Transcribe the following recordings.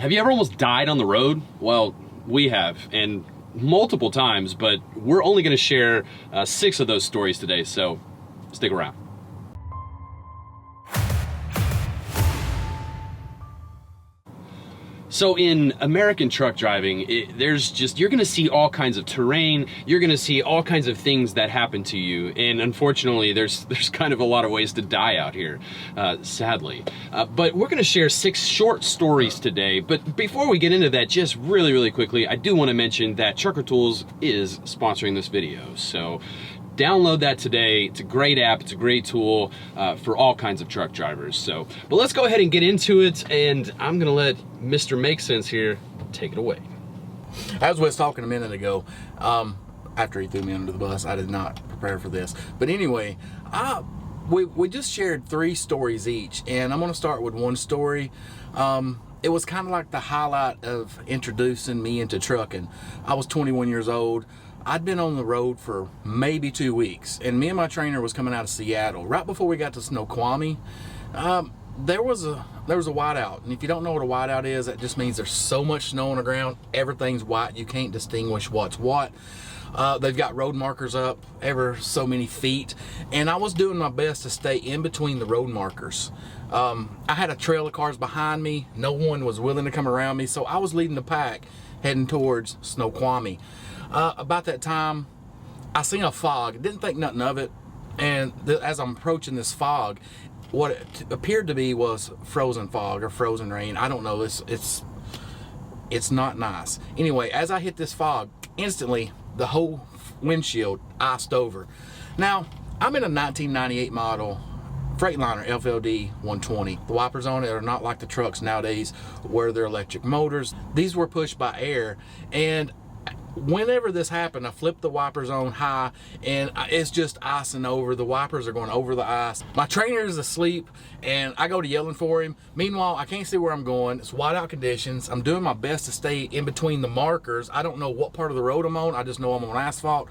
Have you ever almost died on the road? Well, we have, and multiple times, but we're only gonna share 6 of those stories today, so stick around. So in American truck driving, you're gonna see all kinds of terrain, you're gonna see all kinds of things that happen to you, and unfortunately there's kind of a lot of ways to die out here, sadly. But we're gonna share 6 short stories today, but before we get into that, just really quickly, I do wanna mention that Trucker Tools is sponsoring this video, so download that today. It's a great app, it's a great tool for all kinds of truck drivers. So, but let's go ahead and get into it, and I'm gonna let Mr. Make Sense here take it away. As we was talking a minute ago, after he threw me under the bus, I did not prepare for this. But anyway, we just shared 3 stories each, and I'm gonna start with one story. It was kind of like the highlight of introducing me into trucking. I was 21 years old. I'd been on the road for maybe 2 weeks, and me and my trainer was coming out of Seattle. Right before we got to Snoqualmie, there was a whiteout, and if you don't know what a whiteout is, that just means there's so much snow on the ground, everything's white, you can't distinguish what's what. They've got road markers up ever so many feet, and I was doing my best to stay in between the road markers. I had a trail of cars behind me, no one was willing to come around me, so I was leading the pack heading towards Snoqualmie. About that time, I seen a fog, didn't think nothing of it, and as I'm approaching this fog, what it appeared to be was frozen fog or frozen rain. I don't know, it's not nice. Anyway, as I hit this fog, instantly the whole windshield iced over. Now, I'm in a 1998 model Freightliner FLD 120. The wipers on it are not like the trucks nowadays where they're electric motors. These were pushed by air, and whenever this happened, I flipped the wipers on high, and it's just icing over. The wipers are going over the ice. My trainer is asleep, and I go to yelling for him. Meanwhile, I can't see where I'm going. It's whiteout conditions. I'm doing my best to stay in between the markers. I don't know what part of the road I'm on. I just know I'm on asphalt.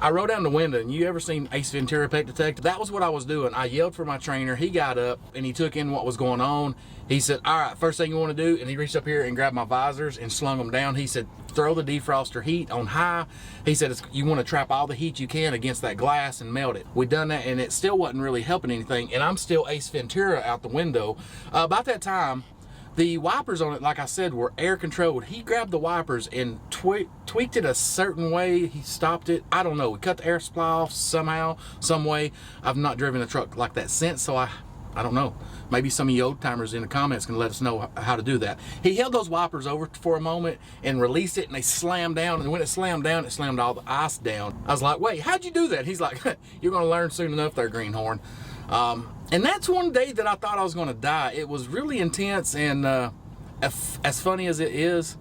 I rolled down the window, and you ever seen Ace Ventura: Pet Detective? That was what I was doing. I yelled for my trainer. He got up, and he took in what was going on. He said, all right, first thing you want to do, and he reached up here and grabbed my visors and slung them down. He said, throw the defroster heat on high. He said, you want to trap all the heat you can against that glass and melt it. We done that, and it still wasn't really helping anything, and I'm still Ace Ventura out the window. About that time, the wipers on it, like I said, were air controlled. He grabbed the wipers and tweaked it a certain way. He stopped it. I don't know. We cut the air supply off somehow, some way. I've not driven a truck like that since, so I don't know. Maybe some of you old timers in the comments can let us know how to do that. He held those wipers over for a moment and released it, and they slammed down. And when it slammed down, it slammed all the ice down. I was like, wait, how'd you do that? He's like, you're going to learn soon enough there, Greenhorn. And that's one day that I thought I was going to die. It was really intense, and as funny as it is,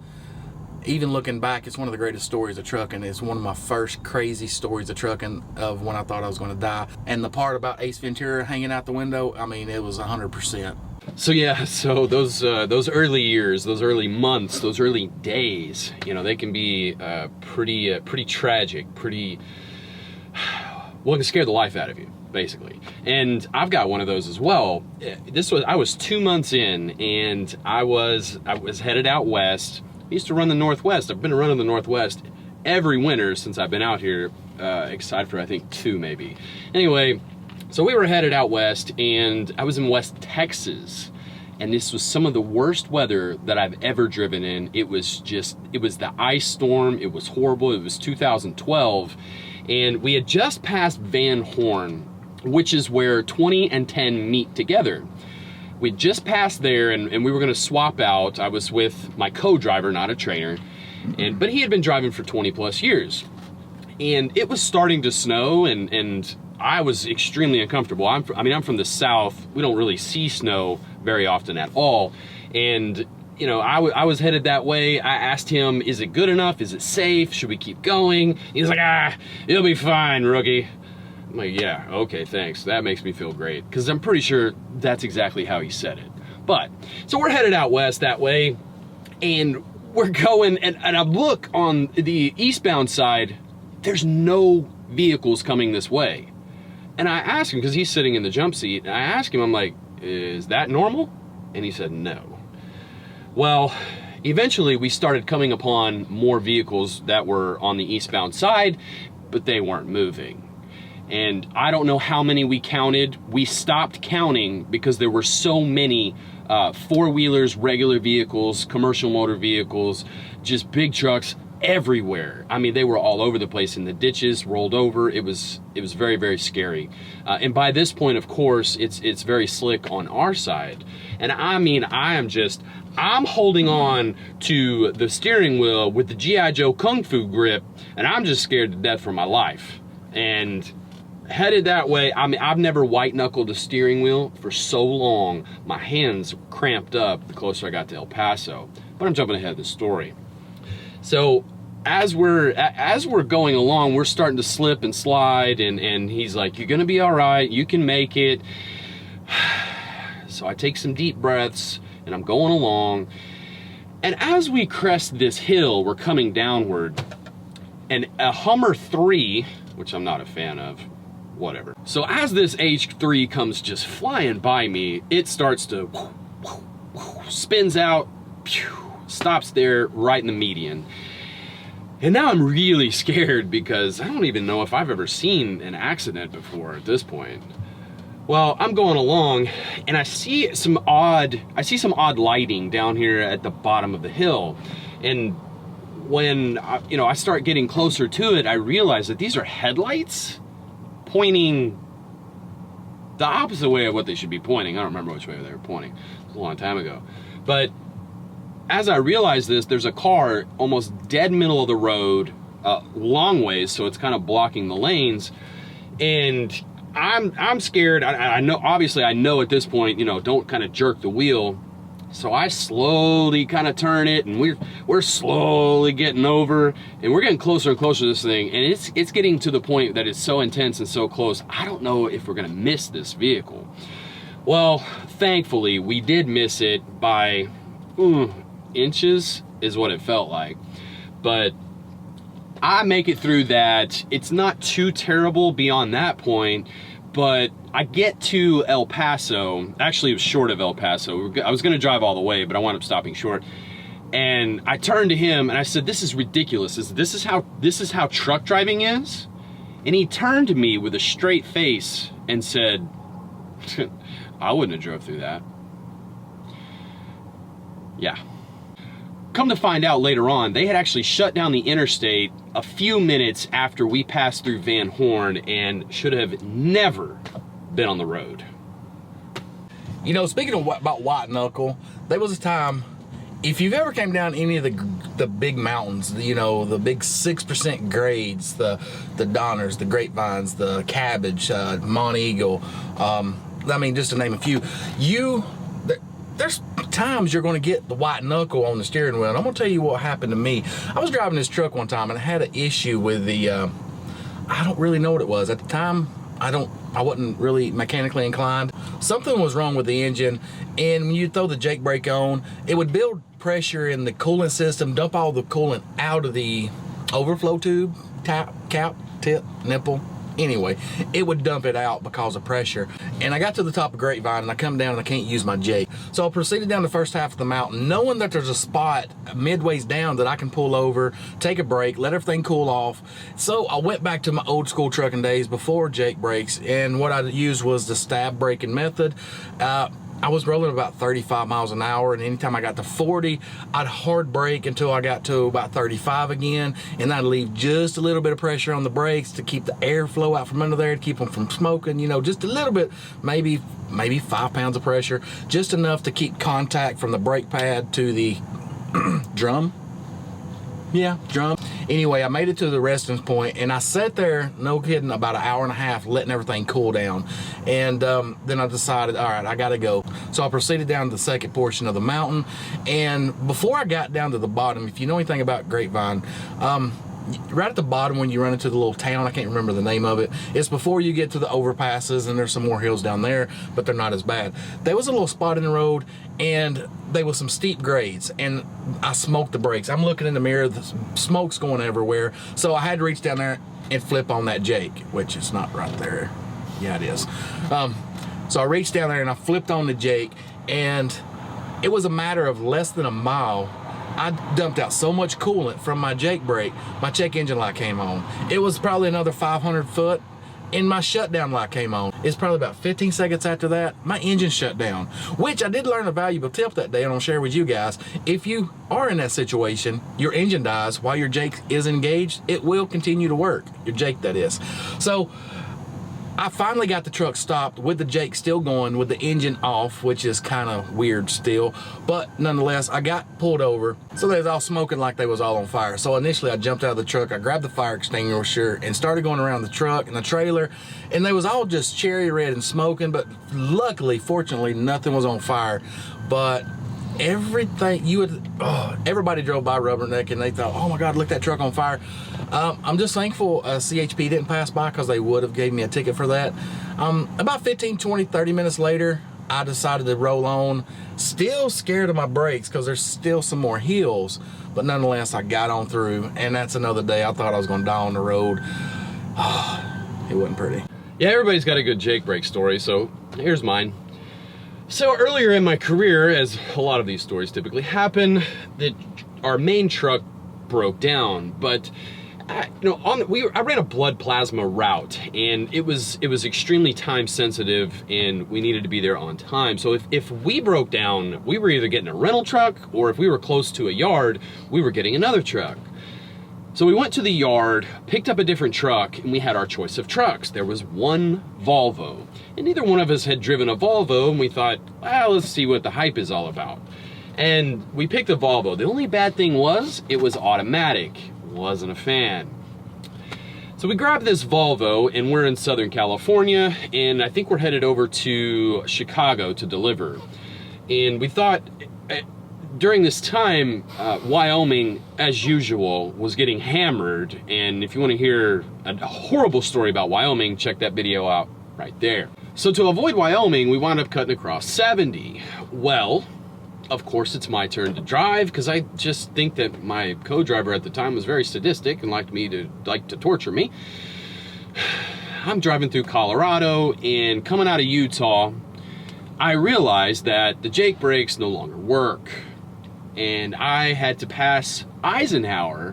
even looking back, it's one of the greatest stories of trucking. It's one of my first crazy stories of trucking of when I thought I was going to die. And the part about Ace Ventura hanging out the window, I mean, it was 100%. So yeah, so those early years, those early months, those early days, you know, they can be pretty tragic, well, it can scare the life out of you, basically. And I've got one of those as well. I was 2 months in, and I was headed out west. I used to run the Northwest. I've been running the Northwest every winter since I've been out here, excited for I think 2 maybe. Anyway, so we were headed out west, and I was in West Texas, and this was some of the worst weather that I've ever driven in. It was the ice storm. It was horrible. It was 2012, and we had just passed Van Horn, which is where 20 and 10 meet together. We just passed there, and we were gonna swap out. I was with my co-driver, not a trainer, but he had been driving for 20 plus years. And it was starting to snow, and I was extremely uncomfortable. I'm from the South. We don't really see snow very often at all. And you know, I was headed that way. I asked him, is it good enough? Is it safe? Should we keep going? He's like, it'll be fine, rookie. I'm like, yeah, okay, thanks. That makes me feel great, because I'm pretty sure that's exactly how he said it. But, so we're headed out west that way, and we're going, and I look on the eastbound side, there's no vehicles coming this way. And I asked him, because he's sitting in the jump seat, and I asked him, I'm like, is that normal? And he said, no. Well, Eventually, we started coming upon more vehicles that were on the eastbound side, but they weren't moving. And I don't know how many we counted. We stopped counting because there were so many four-wheelers, regular vehicles, commercial motor vehicles, just big trucks everywhere. I mean, they were all over the place in the ditches, rolled over. It was very, very scary. And by this point, of course, it's very slick on our side. And I mean, I'm holding on to the steering wheel with the G.I. Joe Kung Fu grip, and I'm just scared to death for my life. And headed that way. I mean, I've never white knuckled a steering wheel for so long. My hands cramped up the closer I got to El Paso. But I'm jumping ahead of the story. So as we're going along, we're starting to slip and slide, and he's like, "You're gonna be all right. You can make it." So I take some deep breaths, and I'm going along. And as we crest this hill, we're coming downward, and a Hummer 3, which I'm not a fan of, whatever. So as this H3 comes just flying by me, it starts to spins out, stops there right in the median. And now I'm really scared because I don't even know if I've ever seen an accident before at this point. Well, I'm going along and I see some odd lighting down here at the bottom of the hill. And when I start getting closer to it, I realize that these are headlights pointing the opposite way of what they should be pointing. I don't remember which way they were pointing. It was a long time ago. But as I realize this, there's a car almost dead middle of the road, long ways, so it's kind of blocking the lanes. And I'm scared. I know, obviously I know at this point, don't kind of jerk the wheel. So I slowly kind of turn it, and we're slowly getting over, and we're getting closer and closer to this thing, and it's getting to the point that it's so intense and so close. I don't know if we're gonna miss this vehicle. Well, thankfully we did miss it by inches is what it felt like. But I make it through that. It's not too terrible beyond that point, but I get to El Paso. Actually, it was short of El Paso. I was gonna drive all the way, but I wound up stopping short. And I turned to him and I said, "This is ridiculous. This is how truck driving is?" And he turned to me with a straight face and said, "I wouldn't have drove through that." Yeah. Come to find out later on, they had actually shut down the interstate a few minutes after we passed through Van Horn and should have never been on the road. Speaking about white knuckle, there was a time, if you've ever came down any of the big mountains, the big 6% grades, the Donners, the Grapevines, the Cabbage, Mont Eagle, just to name a few, there's times you're going to get the white knuckle on the steering wheel. And I'm going to tell you what happened to me. I was driving this truck one time and I had an issue with the, I don't really know what it was. At the time, I wasn't really mechanically inclined. Something was wrong with the engine, and when you throw the Jake brake on, it would build pressure in the coolant system, dump all the coolant out of the overflow tube, cap, tip, nipple. Anyway, it would dump it out because of pressure. And I got to the top of Grapevine and I come down and I can't use my Jake. So I proceeded down the first half of the mountain, knowing that there's a spot midways down that I can pull over, take a break, let everything cool off. So I went back to my old school trucking days before Jake brakes, and what I used was the stab braking method. I was rolling about 35 miles an hour, and anytime I got to 40, I'd hard brake until I got to about 35 again, and I'd leave just a little bit of pressure on the brakes to keep the airflow out from under there, to keep them from smoking, just a little bit, maybe 5 pounds of pressure, just enough to keep contact from the brake pad to the drum. Yeah, drum. Anyway, I made it to the resting point, and I sat there, no kidding, about an hour and a half, letting everything cool down. And then I decided, all right, I gotta go. So I proceeded down to the second portion of the mountain. And before I got down to the bottom, if you know anything about Grapevine, right at the bottom when you run into the little town, I can't remember the name of it, it's before you get to the overpasses, and there's some more hills down there, but they're not as bad. There was a little spot in the road, and there was some steep grades, and I smoked the brakes. I'm looking in the mirror, the smoke's going everywhere, so I had to reach down there and flip on that Jake, which is not right there. Yeah, it is. So I reached down there and I flipped on the Jake, and it was a matter of less than a mile I dumped out so much coolant from my Jake brake, my check engine light came on. It was probably another 500 foot, and my shutdown light came on. It's probably about 15 seconds after that, my engine shut down, which I did learn a valuable tip that day, and I'll share with you guys. If you are in that situation, your engine dies while your Jake is engaged, it will continue to work. Your Jake, that is. So I finally got the truck stopped with the Jake still going, with the engine off, which is kind of weird still, but nonetheless, I got pulled over. So they was all smoking like they was all on fire. So initially I jumped out of the truck, I grabbed the fire extinguisher and started going around the truck and the trailer, and they was all just cherry red and smoking, but luckily, fortunately, nothing was on fire. But everything everybody drove by Rubberneck and they thought, oh my God, look, that truck on fire. I'm just thankful CHP didn't pass by, because they would have gave me a ticket for that. About 15, 20, 30 minutes later, I decided to roll on, still scared of my brakes because there's still some more hills, but nonetheless, I got on through, and that's another day I thought I was going to die on the road. It wasn't pretty. Yeah, everybody's got a good Jake brake story, so here's mine. So earlier in my career, as a lot of these stories typically happen, our main truck broke down, but I ran a blood plasma route, and it was extremely time sensitive, and we needed to be there on time. So if we broke down, we were either getting a rental truck, or if we were close to a yard, we were getting another truck. So we went to the yard, picked up a different truck, and we had our choice of trucks. There was one Volvo, and neither one of us had driven a Volvo, and we thought, well, let's see what the hype is all about. And we picked the Volvo. The only bad thing was it was automatic. Wasn't a fan. So we grabbed this Volvo, and we're in Southern California, and I think we're headed over to Chicago to deliver. And we thought, during this time, Wyoming, as usual, was getting hammered. And if you want to hear a horrible story about Wyoming, check that video out right there. So to avoid Wyoming, we wound up cutting across 70. Well, of course, it's my turn to drive, because I just think that my co-driver at the time was very sadistic and liked to torture me. I'm driving through Colorado, and coming out of Utah, I realized that the Jake brakes no longer work, and I had to pass Eisenhower,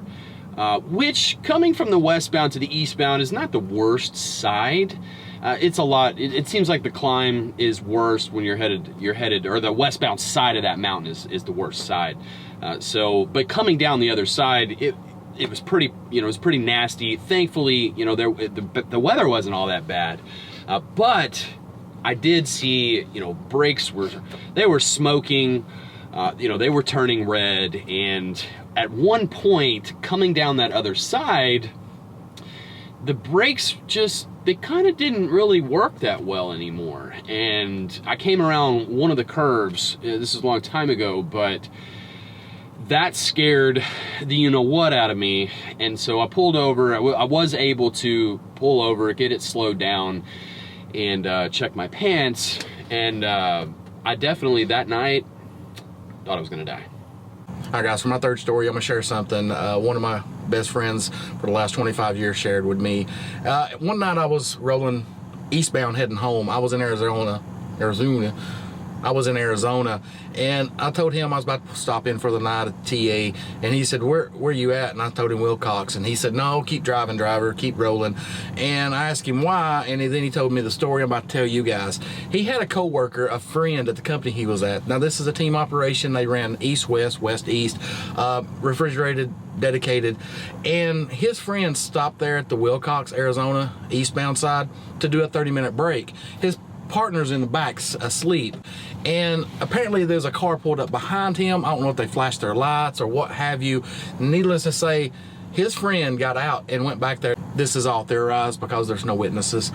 which, coming from the westbound to the eastbound, is not the worst side. It's a lot. It seems like the climb is worse when you're headed, or the westbound side of that mountain is the worst side. But coming down the other side, it was pretty, it was pretty nasty. Thankfully, the weather wasn't all that bad, but I did see, brakes were smoking, they were turning red, and at one point coming down that other side, the brakes they kind of didn't really work that well anymore. And I came around one of the curves, this is a long time ago, but that scared the you-know-what out of me. And so I pulled over. I was able to pull over, get it slowed down, and check my pants. And I definitely, that night, thought I was gonna die. All right, guys, for my third story, I'm gonna share something one of my best friends for the last 25 years shared with me. One night I was rolling eastbound heading home. I was in Arizona, and I told him I was about to stop in for the night at TA, and he said, where you at? And I told him Wilcox, and he said, no, keep driving, driver, keep rolling. And I asked him why, and then he told me the story I'm about to tell you guys. He had a coworker, a friend at the company he was at. Now, this is a team operation. They ran east-west, west-east, refrigerated, dedicated, and his friend stopped there at the Wilcox, Arizona, eastbound side to do a 30-minute break. His partner's in the back asleep, and apparently there's a car pulled up behind him. I don't know if they flashed their lights or what have you. Needless to say, his friend got out and went back there. This is all theorized because there's no witnesses.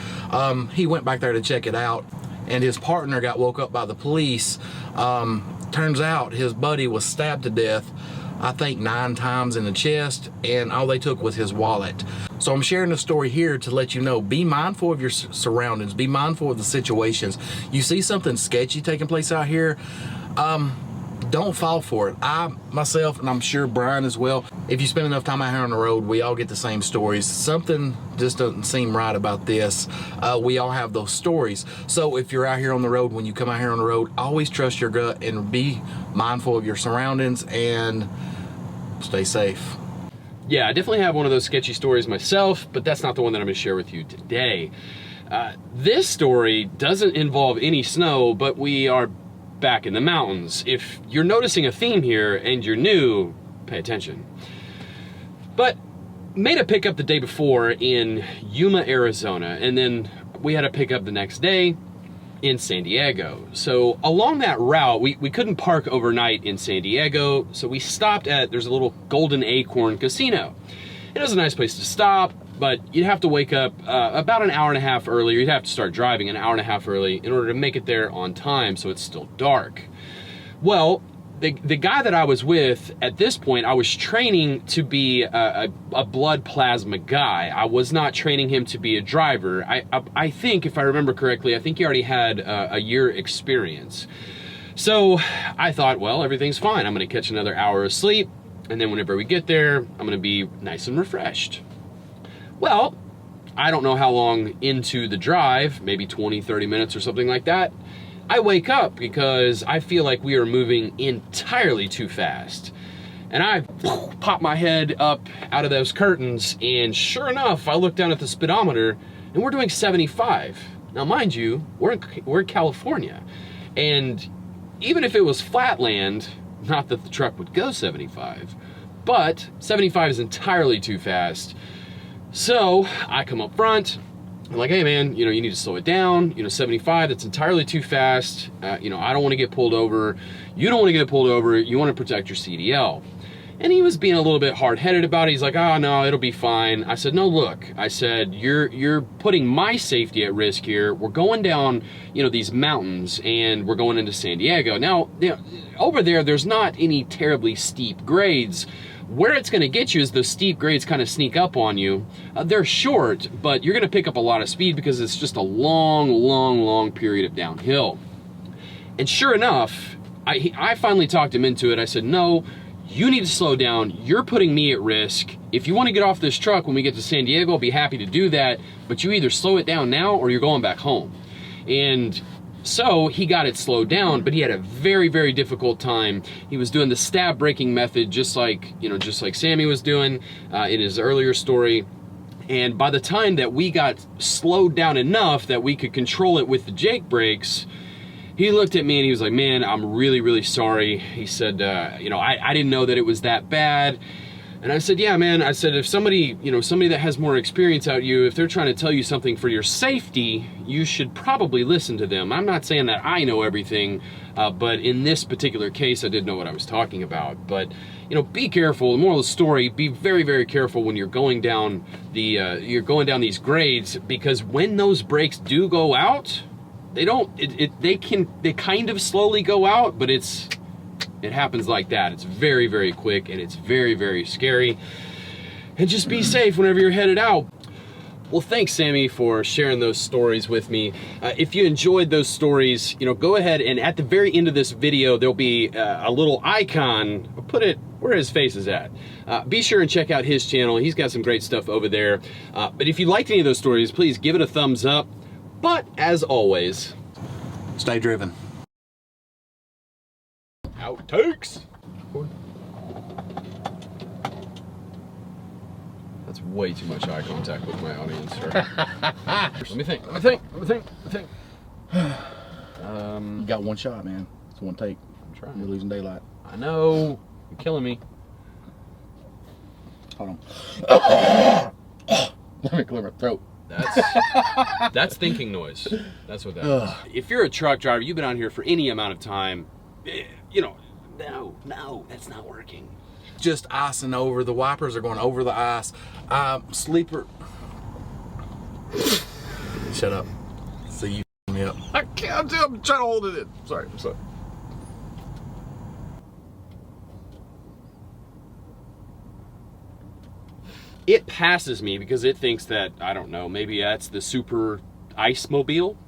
He went back there to check it out, and his partner got woke up by the police. Turns out his buddy was stabbed to death, I think 9 times in the chest, and all they took was his wallet. So I'm sharing the story here to let you know, be mindful of your surroundings, be mindful of the situations. You see something sketchy taking place out here, don't fall for it. I, myself, and I'm sure Brian as well, if you spend enough time out here on the road, we all get the same stories. Something just doesn't seem right about this. We all have those stories. So if you're out here on the road, when you come out here on the road, always trust your gut and be mindful of your surroundings and stay safe. Yeah, I definitely have one of those sketchy stories myself, but that's not the one that I'm going to share with you today. This story doesn't involve any snow, but we are back in the mountains. If you're noticing a theme here and you're new, pay attention. But made a pickup the day before in Yuma, Arizona, and then we had a pickup the next day in San Diego. So along that route, we couldn't park overnight in San Diego, so we stopped at, there's a little Golden Acorn Casino. It was a nice place to stop, but you'd have to wake up about an hour and a half earlier. You'd have to start driving an hour and a half early in order to make it there on time, so it's still dark. Well, the guy that I was with at this point, I was training to be a blood plasma guy. I was not training him to be a driver. I think, if I remember correctly, I think he already had a year experience. So I thought, well, everything's fine. I'm gonna catch another hour of sleep, and then whenever we get there, I'm gonna be nice and refreshed. Well, I don't know how long into the drive, maybe 20, 30 minutes or something like that, I wake up because I feel like we are moving entirely too fast. And I pop my head up out of those curtains, and sure enough, I look down at the speedometer and we're doing 75. Now, mind you, we're in California. And even if it was flatland, not that the truck would go 75, but 75 is entirely too fast. So I come up front, I'm like, hey man, you need to slow it down. 75, that's entirely too fast. I don't want to get pulled over. You don't want to get pulled over. You want to protect your CDL. And he was being a little bit hard-headed about it. He's like, oh no, it'll be fine. I said, no, look, I said, you're putting my safety at risk here. We're going down, these mountains, and we're going into San Diego. Now, over there's not any terribly steep grades. Where it's gonna get you is those steep grades kind of sneak up on you. They're short, but you're gonna pick up a lot of speed because it's just a long period of downhill. And sure enough, I finally talked him into it. I said, no, you need to slow down. You're putting me at risk. If you want to get off this truck when we get to San Diego, I'll be happy to do that, but you either slow it down now or you're going back home. And so he got it slowed down, but he had a very difficult time. He was doing the stab braking method, just like Sammy was doing in his earlier story. And by the time that we got slowed down enough that we could control it with the Jake brakes, he looked at me and he was like, man, I'm really sorry. He said, I didn't know that it was that bad. And I said, yeah, man, I said, if somebody that has more experience out you, if they're trying to tell you something for your safety, you should probably listen to them. I'm not saying that I know everything, but in this particular case, I did know what I was talking about. But, be careful. The moral of the story, be very careful when you're going down these grades, because when those brakes do go out, they kind of slowly go out, but it happens like that. It's very quick, and it's very scary. And just be safe whenever you're headed out. Well, thanks, Sammy, for sharing those stories with me. If you enjoyed those stories, go ahead and at the very end of this video, there'll be a little icon. Put it where his face is at. Be sure and check out his channel. He's got some great stuff over there. But if you liked any of those stories, please give it a thumbs up. But as always, stay driven. Outtakes. That's way too much eye contact with my audience, sir. Let me think. You got one shot, man. It's one take. I'm trying. You're losing daylight. I know. You're killing me. Hold on. Let me clear my throat. That's thinking noise. That's what that is. If you're a truck driver, you've been out here for any amount of time, no, that's not working. Just icing over. The wipers are going over the ice. Sleeper. Shut up. See, you me up. I can't. I'm trying to hold it in. Sorry. I'm sorry. It passes me because it thinks that, I don't know, maybe that's the super ice mobile.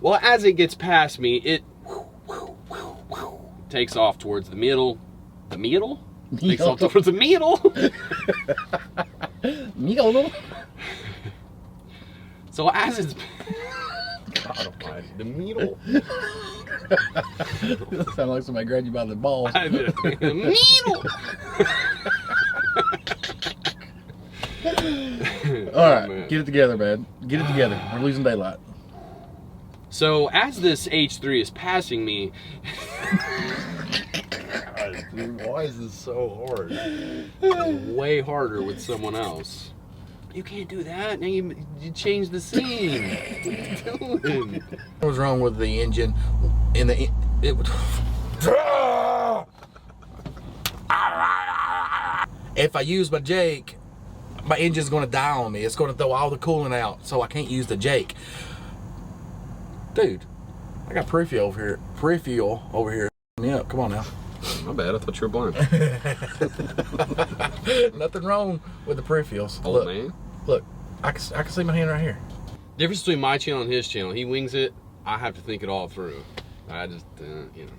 Well, as it gets past me, it takes off towards the middle. The middle? Takes off towards the middle. Middle. So as it's God almighty, the middle. Sound like somebody grabbed you by the balls. The middle. All right, get it together, man. Get it together. We're losing daylight. So as this H3 is passing me, God, dude, why is this so hard? it's way harder with someone else. You can't do that. Now you change the scene. What are you doing? What was wrong with the engine? It would. If I use my Jake, my engine's going to die on me. It's going to throw all the coolant out, so I can't use the Jake. Dude, I got peripheral over here. Me up. Come on now. My bad. I thought you were blind. Nothing wrong with the peripherals. Old man. Look, I can see my hand right here. Difference between my channel and his channel. He wings it. I have to think it all through. I just, you know.